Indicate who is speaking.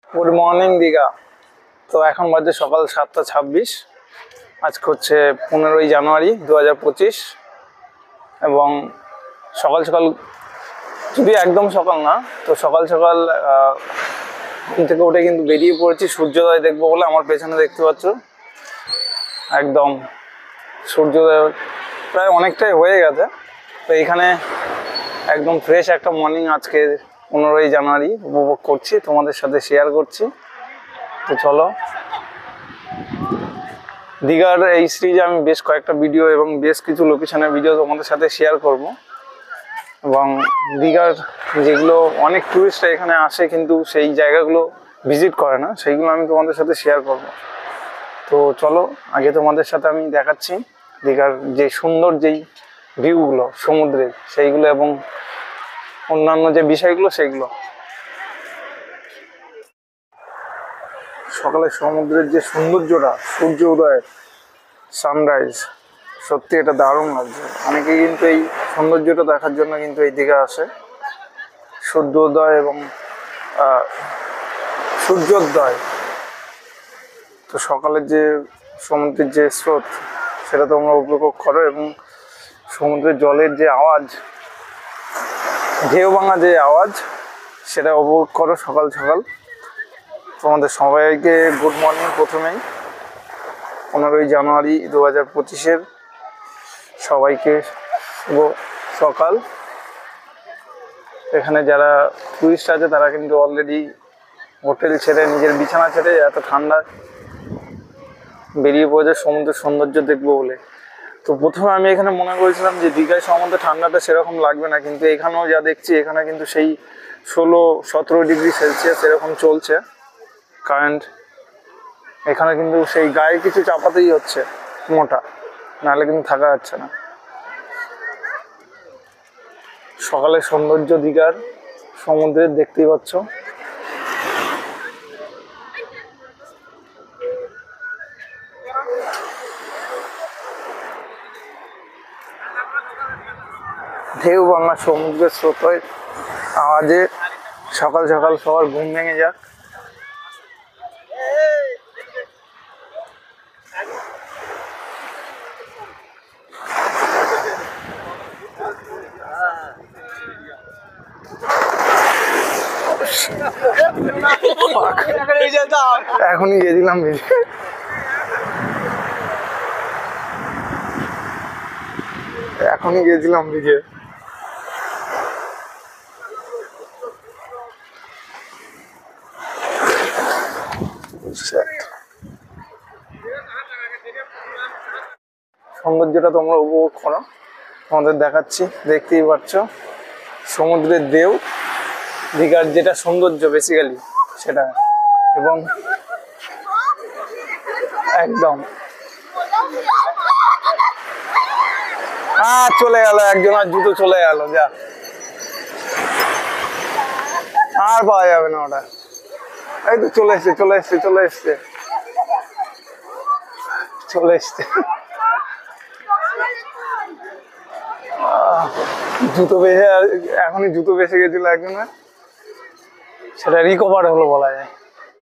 Speaker 1: Good morning Digha. তো এখন বাজে সকাল 7:26। আজকে হচ্ছে 15ই জানুয়ারি 2025 এবং সকাল সকাল, যদি একদম সকাল না তো সকাল সকাল ঘুম থেকে উঠে কিন্তু বেরিয়ে পড়েছি সূর্যোদয় দেখবো বলে। আমার পেছনে দেখতে পাচ্ছ একদম সূর্যোদয় প্রায় অনেকটাই হয়ে গেছে। তো এখানে একদম ফ্রেশ একটা মর্নিং আজকে 15ই জানুয়ারি উপভোগ করছি, তোমাদের সাথে শেয়ার করছি। তো চলো, দীঘার এই সিরিজে আমি বেশ কয়েকটা ভিডিও এবং বেশ কিছু লোকেশনের ভিডিও তোমাদের সাথে শেয়ার করব। এবং দীঘার যেগুলো অনেক টুরিস্টরা এখানে আসে কিন্তু সেই জায়গাগুলো ভিজিট করে না, সেইগুলো আমি তোমাদের সাথে শেয়ার করব। তো চলো, আগে তোমাদের সাথে আমি দেখাচ্ছি দীঘার যে সুন্দর যেই ভিউগুলো সমুদ্রের সেইগুলো এবং অন্যান্য যে বিষয়গুলো সেইগুলো। সকালে সমুদ্রের যে সৌন্দর্যটা, সূর্য উদয়ের সানরাইজ, সত্যি এটা দারুণ লাগছে। অনেকেই কিন্তু এই সৌন্দর্যটা দেখার জন্য কিন্তু এই দীঘা আসে। সূর্যোদয় এবং সূর্যোদয়, তো সকালের যে সমুদ্রের যে স্রোত সেটা তোমরা উপভোগ করো এবং সমুদ্রের জলের যে আওয়াজ, ঢেউ ভাঙা যে আওয়াজ, সেটা উপভোগ করো সকাল সকাল। তোমাদের সবাইকে গুড মর্নিং। প্রথমেই 15ই জানুয়ারি 2025 সবাইকে শুভ সকাল। এখানে যারা টুরিস্ট আছে তারা কিন্তু অলরেডি হোটেল ছেড়ে, নিজের বিছানা ছেড়ে এত ঠান্ডা বেরিয়ে পড়েছে সমুদ্রের সৌন্দর্য দেখবো বলে। তো প্রথমে আমি এখানে মনে করেছিলাম যে দীঘায় সমুদ্রে ঠান্ডাটা সেরকম লাগবে না, কিন্তু এখানেও যা দেখছি এখানে কিন্তু সেই 16-17 ডিগ্রি সেলসিয়াস এরকম চলছে কারেন্ট। এখানে কিন্তু সেই গায়ে কিছু চাপাতেই হচ্ছে মোটা, নাহলে কিন্তু থাকা যাচ্ছে না। সকালের সৌন্দর্য দীঘার সমুদ্রের দেখতেই পাচ্ছ। ঢেউ ভাঙা সমুদ্রের স্রোতের আওয়াজে সকাল সকাল সবার ঘুম ভেঙে যাক। এখনই গেছিলাম ভিজে। সৌন্দর্যটা তোমরা উপভোগ করো, তোমাদের দেখাচ্ছি। দেখতেই পাচ্ছ সমুদ্রের ঢেউ, দীঘার যেটা সৌন্দর্য বেসিক্যালি সেটা। এবং একদম চলে গেল একজন, আর জুতো চলে গেল, যা আর পাওয়া যাবে না ওটা। এই তো চলে এসছে জুতো বেসে, এখনই জুতো বেসে গেছিল একজনের, সেটা রিকভার হলো বলা যায়।